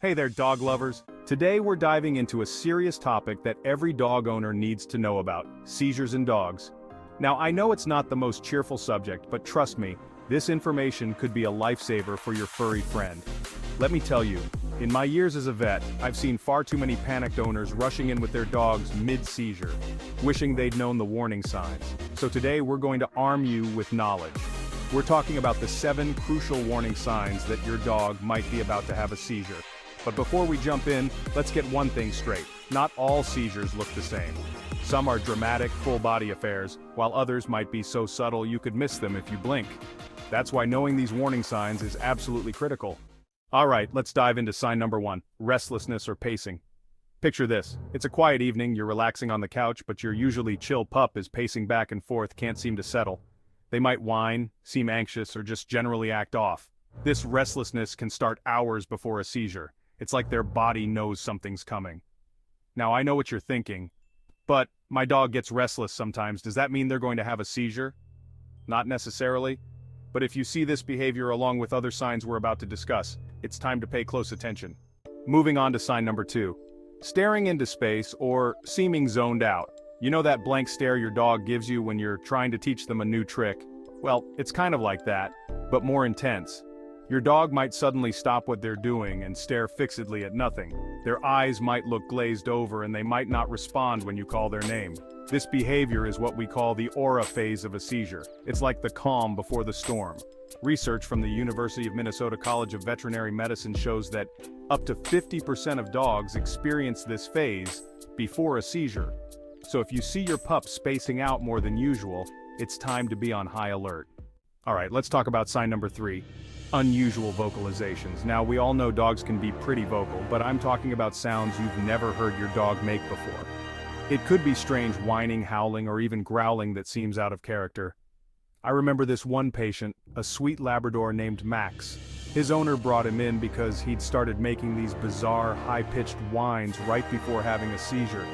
Hey there, dog lovers. Today we're diving into a serious topic that every dog owner needs to know about: seizures in dogs. Now, I know it's not the most cheerful subject, but trust me, this information could be a lifesaver for your furry friend. Let me tell you, in my years as a vet, I've seen far too many panicked owners rushing in with their dogs mid-seizure, wishing they'd known the warning signs. So today we're going to arm you with knowledge. We're talking about the 7 crucial warning signs that your dog might be about to have a seizure. But before we jump in, let's get one thing straight. Not all seizures look the same. Some are dramatic, full-body affairs, while others might be so subtle you could miss them if you blink. That's why knowing these warning signs is absolutely critical. Alright, let's dive into sign number 1, restlessness or pacing. Picture this. It's a quiet evening, you're relaxing on the couch, but your usually chill pup is pacing back and forth, can't seem to settle. They might whine, seem anxious, or just generally act off. This restlessness can start hours before a seizure. It's like their body knows something's coming. Now, I know what you're thinking, but my dog gets restless sometimes. Does that mean they're going to have a seizure? Not necessarily. But if you see this behavior along with other signs we're about to discuss, it's time to pay close attention. Moving on to sign number 2. Staring into space or seeming zoned out. You know that blank stare your dog gives you when you're trying to teach them a new trick? Well, it's kind of like that, but more intense. Your dog might suddenly stop what they're doing and stare fixedly at nothing. Their eyes might look glazed over and they might not respond when you call their name. This behavior is what we call the aura phase of a seizure. It's like the calm before the storm. Research from the University of Minnesota College of Veterinary Medicine shows that up to 50% of dogs experience this phase before a seizure. So if you see your pup spacing out more than usual, it's time to be on high alert. Alright, let's talk about sign number 3. Unusual vocalizations. Now, we all know dogs can be pretty vocal, but I'm talking about sounds you've never heard your dog make before. It could be strange whining, howling, or even growling that seems out of character. I remember this one patient, a sweet Labrador named Max. His owner brought him in because he'd started making these bizarre, high-pitched whines right before having a seizure.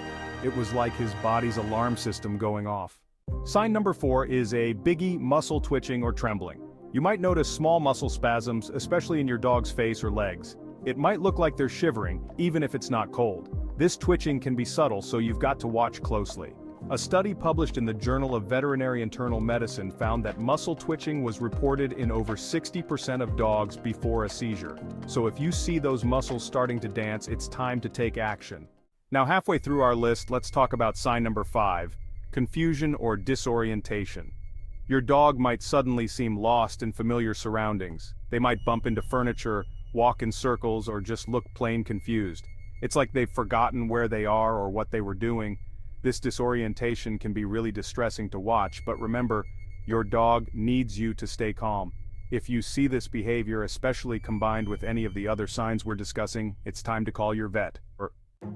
It was like his body's alarm system going off. Sign number 4 is a biggie, muscle twitching, or trembling. You might notice small muscle spasms, especially in your dog's face or legs. It might look like they're shivering, even if it's not cold. This twitching can be subtle, so you've got to watch closely. A study published in the Journal of Veterinary Internal Medicine found that muscle twitching was reported in over 60% of dogs before a seizure. So if you see those muscles starting to dance, it's time to take action. Now, halfway through our list, let's talk about sign number 5, confusion or disorientation. Your dog might suddenly seem lost in familiar surroundings. They might bump into furniture, walk in circles, or just look plain confused. It's like they've forgotten where they are or what they were doing. This disorientation can be really distressing to watch, but remember, your dog needs you to stay calm. If you see this behavior, especially combined with any of the other signs we're discussing, it's time to call your vet.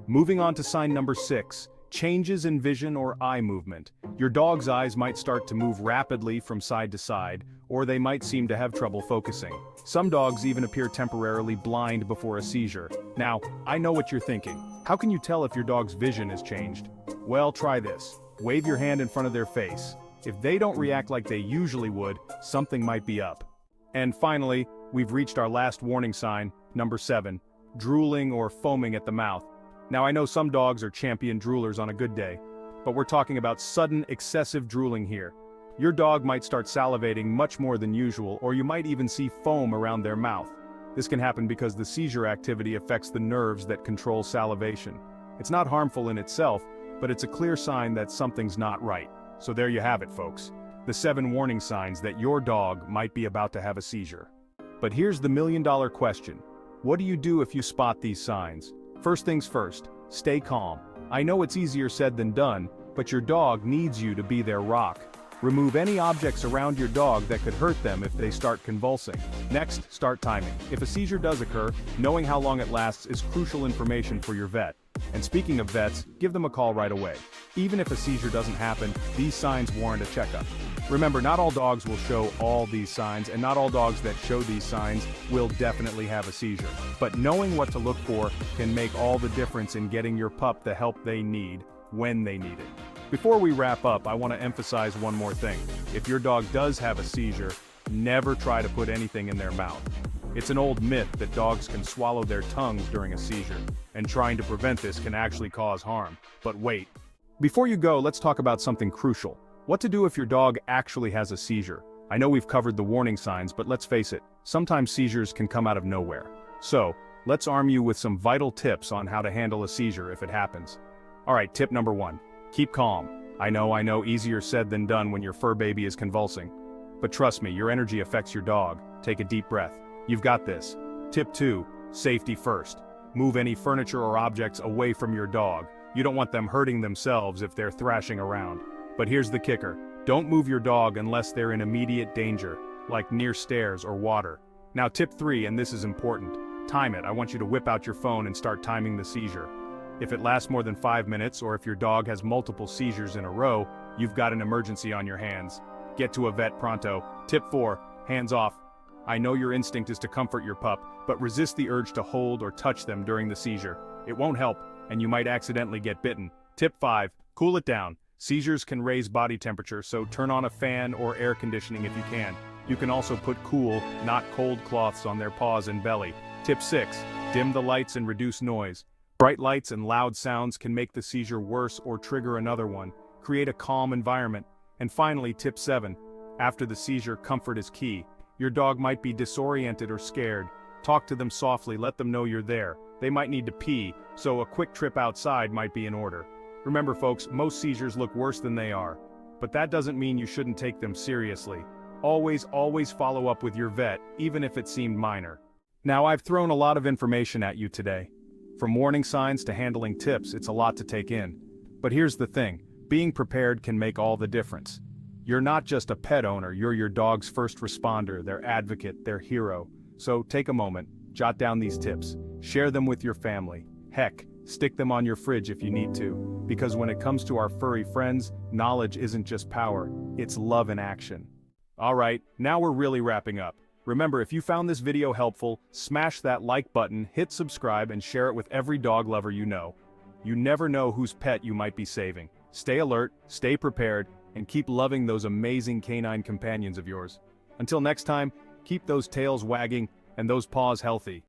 Moving on to sign number 6. Changes in vision or eye movement. Your dog's eyes might start to move rapidly from side to side, or they might seem to have trouble focusing. Some dogs even appear temporarily blind before a seizure. Now, I know what you're thinking. How can you tell if your dog's vision has changed? Well, try this. Wave your hand in front of their face. If they don't react like they usually would, something might be up. And finally, we've reached our last warning sign, number 7, drooling or foaming at the mouth. Now, I know some dogs are champion droolers on a good day, but we're talking about sudden, excessive drooling here. Your dog might start salivating much more than usual, or you might even see foam around their mouth. This can happen because the seizure activity affects the nerves that control salivation. It's not harmful in itself, but it's a clear sign that something's not right. So there you have it, folks. The 7 warning signs that your dog might be about to have a seizure. But here's the million-dollar question. What do you do if you spot these signs? First things first, stay calm. I know it's easier said than done, but your dog needs you to be their rock. Remove any objects around your dog that could hurt them if they start convulsing. Next, start timing. If a seizure does occur, knowing how long it lasts is crucial information for your vet. And speaking of vets, give them a call right away. Even if a seizure doesn't happen, these signs warrant a checkup. Remember, not all dogs will show all these signs, and not all dogs that show these signs will definitely have a seizure. But knowing what to look for can make all the difference in getting your pup the help they need, when they need it. Before we wrap up, I want to emphasize one more thing. If your dog does have a seizure, never try to put anything in their mouth. It's an old myth that dogs can swallow their tongues during a seizure, and trying to prevent this can actually cause harm. But wait. Before you go, let's talk about something crucial. What to do if your dog actually has a seizure. I know we've covered the warning signs, but let's face it, sometimes seizures can come out of nowhere. So, let's arm you with some vital tips on how to handle a seizure if it happens. Alright, tip number 1. Keep calm. I know, easier said than done when your fur baby is convulsing. But trust me, your energy affects your dog. Take a deep breath. You've got this. Tip 2. Safety first. Move any furniture or objects away from your dog. You don't want them hurting themselves if they're thrashing around. But here's the kicker. Don't move your dog unless they're in immediate danger, like near stairs or water. Now tip 3, and this is important. Time it. I want you to whip out your phone and start timing the seizure. If it lasts more than 5 minutes, or if your dog has multiple seizures in a row, you've got an emergency on your hands. Get to a vet pronto. Tip 4, hands off. I know your instinct is to comfort your pup, but resist the urge to hold or touch them during the seizure. It won't help, and you might accidentally get bitten. Tip 5, cool it down. Seizures can raise body temperature, so turn on a fan or air conditioning if you can. You can also put cool, not cold cloths on their paws and belly. Tip 6, dim the lights and reduce noise. Bright lights and loud sounds can make the seizure worse or trigger another one. Create a calm environment. And finally, tip 7, after the seizure, comfort is key. Your dog might be disoriented or scared. Talk to them softly, let them know you're there. They might need to pee, so a quick trip outside might be in order. Remember folks, most seizures look worse than they are. But that doesn't mean you shouldn't take them seriously. Always follow up with your vet, even if it seemed minor. Now I've thrown a lot of information at you today. From warning signs to handling tips, it's a lot to take in. But here's the thing, being prepared can make all the difference. You're not just a pet owner, you're your dog's first responder, their advocate, their hero. So take a moment, jot down these tips, share them with your family. Heck, stick them on your fridge if you need to. Because when it comes to our furry friends, knowledge isn't just power, it's love in action. Alright, now we're really wrapping up. Remember, if you found this video helpful, smash that like button, hit subscribe, and share it with every dog lover you know. You never know whose pet you might be saving. Stay alert, stay prepared, and keep loving those amazing canine companions of yours. Until next time, keep those tails wagging and those paws healthy.